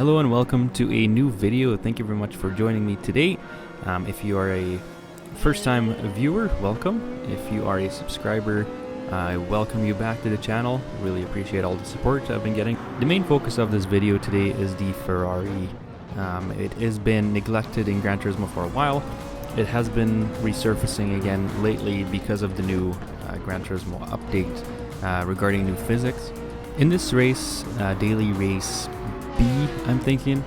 Hello and welcome to a new video. Thank you very much for joining me today. If you are a first-time viewer, welcome. If you are a subscriber, I welcome you back to the channel. Really appreciate all the support I've been getting. The main focus of this video today is the Ferrari. It has been neglected in Gran Turismo for a while. It has been resurfacing again lately because of the new Gran Turismo update regarding new physics. In this race, daily race B, I'm thinking,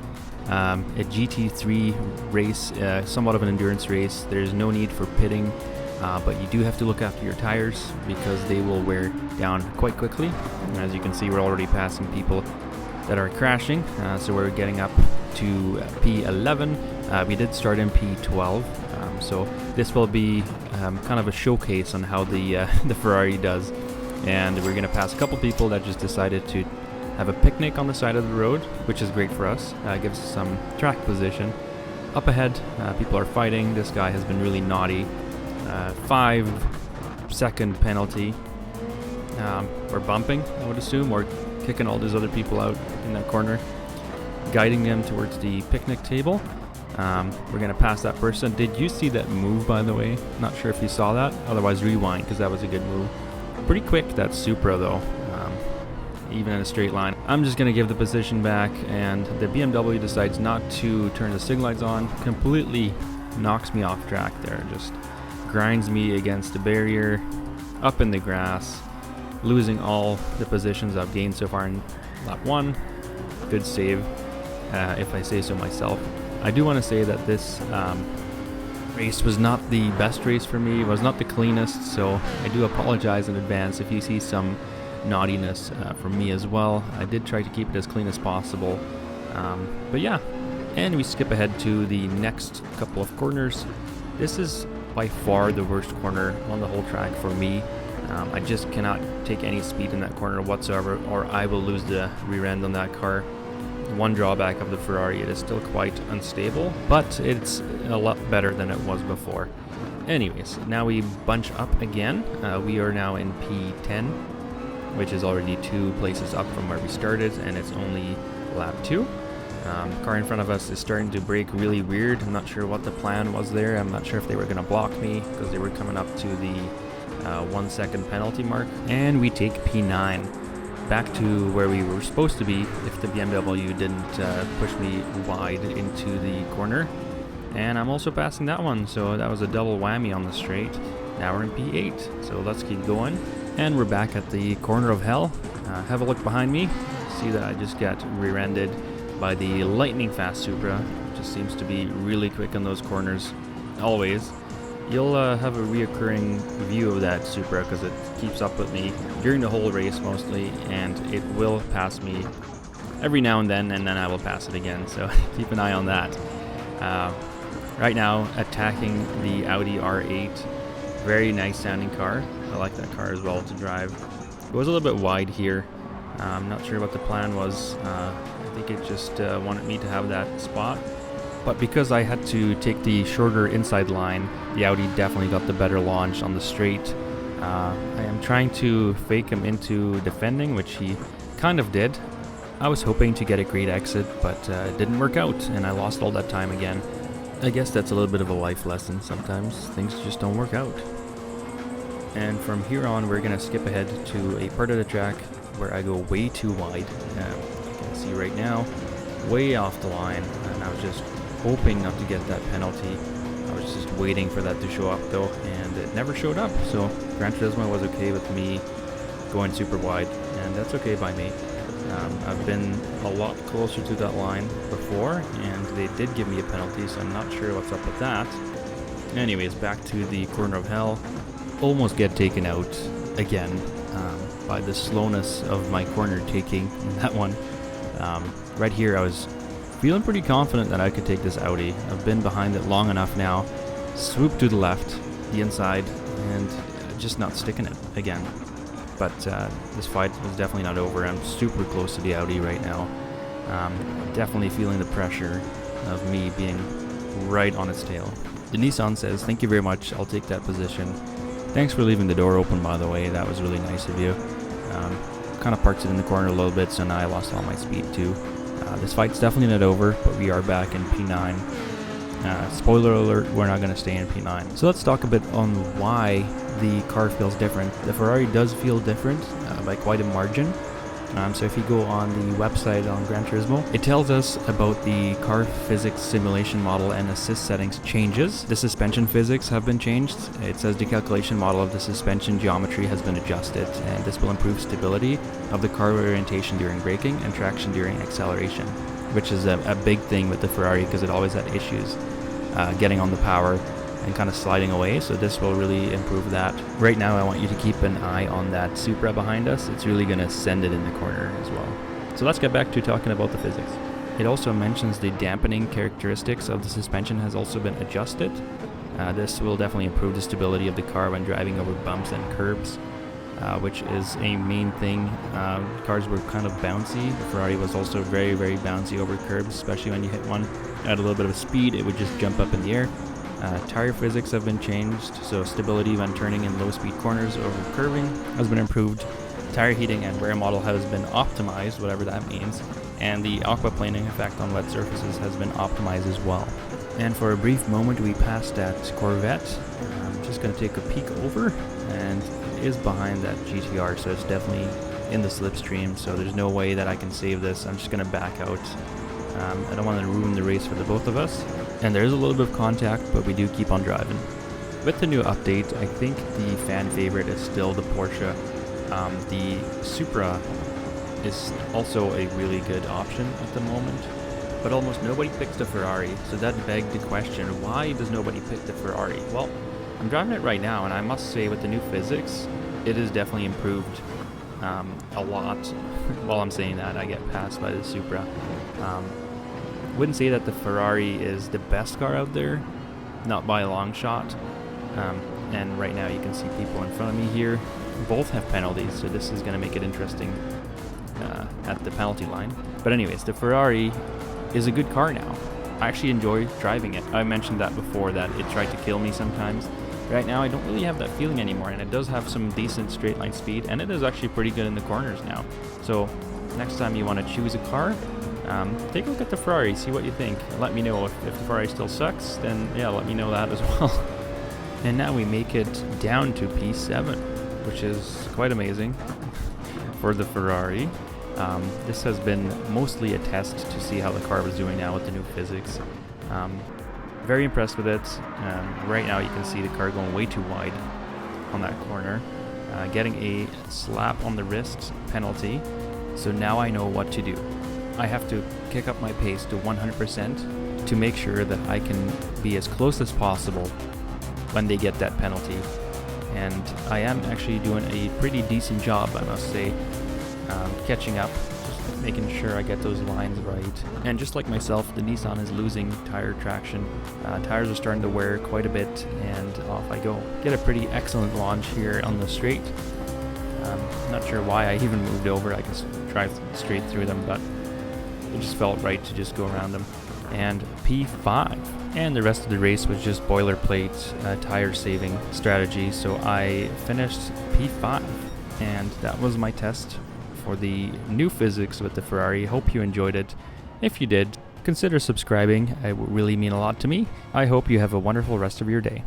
a GT3 race, somewhat of an endurance race. There's no need for pitting, but you do have to look after your tires because they will wear down quite quickly. And as you can see, we're already passing people that are crashing, so we're getting up to P11. We did start in P12, so this will be kind of a showcase on how the Ferrari does. And we're going to pass a couple people that just decided to have a picnic on the side of the road, which is great for us. Gives us some track position. Up ahead, people are fighting. This guy has been really naughty. 5-second penalty. Or bumping, I would assume, or kicking all these other people out in that corner, guiding them towards the picnic table. We're going to pass that person. Did you see that move, by the way? Not sure if you saw that. Otherwise, rewind, because that was a good move. Pretty quick, that Supra, though. Even in a straight line. I'm just going to give the position back, and the BMW decides not to turn the signal lights on. Completely knocks me off track there. Just grinds me against the barrier, up in the grass, losing all the positions I've gained so far in lap 1. Good save, if I say so myself. I do want to say that this race was not the best race for me. It was not the cleanest, so I do apologize in advance if you see some naughtiness from me as well. I did try to keep it as clean as possible, but yeah. And we skip ahead to the next couple of corners. This is by far the worst corner on the whole track for me. I just cannot take any speed in that corner whatsoever, or I will lose the rear end on that car. One drawback of the Ferrari, it is still quite unstable, but it's a lot better than it was before. Anyways, now we bunch up again. We are now in P10, which is already 2 places up from where we started, and it's only lap 2. The car in front of us is starting to brake really weird. I'm not sure what the plan was there. I'm not sure if they were going to block me because they were coming up to the 1 second penalty mark. And we take P9 back to where we were supposed to be if the BMW didn't push me wide into the corner. And I'm also passing that one, so that was a double whammy on the straight. Now we're in P8, so let's keep going. And we're back at the corner of hell. Have a look behind me. See that I just got rear-ended by the lightning fast Supra. Just seems to be really quick on those corners, always. You'll have a reoccurring view of that Supra because it keeps up with me during the whole race mostly, and it will pass me every now and then I will pass it again, so keep an eye on that. Right now, attacking the Audi R8. Very nice sounding car. I like that car as well to drive. It was a little bit wide here. I'm not sure what the plan was. I think it just wanted me to have that spot. But because I had to take the shorter inside line, the Audi definitely got the better launch on the straight. I am trying to fake him into defending, which he kind of did. I was hoping to get a great exit, but it didn't work out, and I lost all that time again. I guess that's a little bit of a life lesson. Sometimes things just don't work out. And from here on, we're going to skip ahead to a part of the track where I go way too wide. You can see right now, way off the line, and I was just hoping not to get that penalty. I was just waiting for that to show up though, and it never showed up. So Gran Turismo was okay with me going super wide, and that's okay by me. I've been a lot closer to that line before, and they did give me a penalty, so I'm not sure what's up with that. Anyways, back to the corner of hell. Almost get taken out again by the slowness of my corner taking in that one. Right here I was feeling pretty confident that I could take this Audi. I've been behind it long enough now. Swoop to the left, the inside, and just not sticking it again. But this fight was definitely not over. I'm super close to the Audi right now. Definitely feeling the pressure of me being right on its tail. The Nissan says, "Thank you very much, I'll take that position." Thanks for leaving the door open, by the way. That was really nice of you. Kind of parked it in the corner a little bit, so now I lost all my speed too. This fight's definitely not over, but we are back in P9. Spoiler alert, we're not going to stay in P9. So let's talk a bit on why the car feels different. The Ferrari does feel different by quite a margin. So if you go on the website on Gran Turismo, it tells us about the car physics simulation model and assist settings changes. The suspension physics have been changed. It says the calculation model of the suspension geometry has been adjusted, and this will improve stability of the car orientation during braking and traction during acceleration, which is a big thing with the Ferrari because it always had issues getting on the power and kind of sliding away, so this will really improve that. Right now I want you to keep an eye on that Supra behind us. It's really going to send it in the corner as well. So let's get back to talking about the physics. It also mentions the dampening characteristics of the suspension has also been adjusted. This will definitely improve the stability of the car when driving over bumps and curbs, which is a main thing. Cars were kind of bouncy. The Ferrari was also very, very bouncy over curbs, especially when you hit one at a little bit of speed, it would just jump up in the air. Tire physics have been changed, so stability when turning in low-speed corners over curving has been improved. Tire heating and wear model has been optimized, whatever that means, and the aquaplaning effect on wet surfaces has been optimized as well. And for a brief moment we passed that Corvette. I'm just going to take a peek over, and it is behind that GTR, so it's definitely in the slipstream, so there's no way that I can save this. I'm just going to back out. I don't want to ruin the race for the both of us. And there is a little bit of contact, but we do keep on driving. With the new update, I think the fan favorite is still the Porsche. The Supra is also a really good option at the moment, but almost nobody picks the Ferrari, so that begged the question, why does nobody pick the Ferrari? Well, I'm driving it right now, and I must say with the new physics, it is definitely improved a lot. While I'm saying that, I get passed by the Supra. Wouldn't say that the Ferrari is the best car out there, not by a long shot. And right now you can see people in front of me here. Both have penalties, so this is going to make it interesting at the penalty line. But anyways, the Ferrari is a good car now. I actually enjoy driving it. I mentioned that before, that it tried to kill me sometimes. Right now I don't really have that feeling anymore, and it does have some decent straight line speed, and it is actually pretty good in the corners now. So next time you want to choose a car, take a look at the Ferrari, see what you think. Let me know if the Ferrari still sucks, then yeah, let me know that as well. And now we make it down to P7, which is quite amazing for the Ferrari. This has been mostly a test to see how the car was doing now with the new physics. Very impressed with it. Right now you can see the car going way too wide on that corner, getting a slap on the wrist penalty. So now I know what to do. I have to kick up my pace to 100% to make sure that I can be as close as possible when they get that penalty. And I am actually doing a pretty decent job, I must say, catching up, just making sure I get those lines right. And just like myself, the Nissan is losing tire traction. Tires are starting to wear quite a bit, and off I go. Get a pretty excellent launch here on the straight. Not sure why I even moved over. I can drive straight through them, but it just felt right to just go around them. And P5. And the rest of the race was just boilerplate tire saving strategy. So I finished P5, and that was my test for the new physics with the Ferrari. Hope you enjoyed it. If you did, consider subscribing. It would really mean a lot to me. I hope you have a wonderful rest of your day.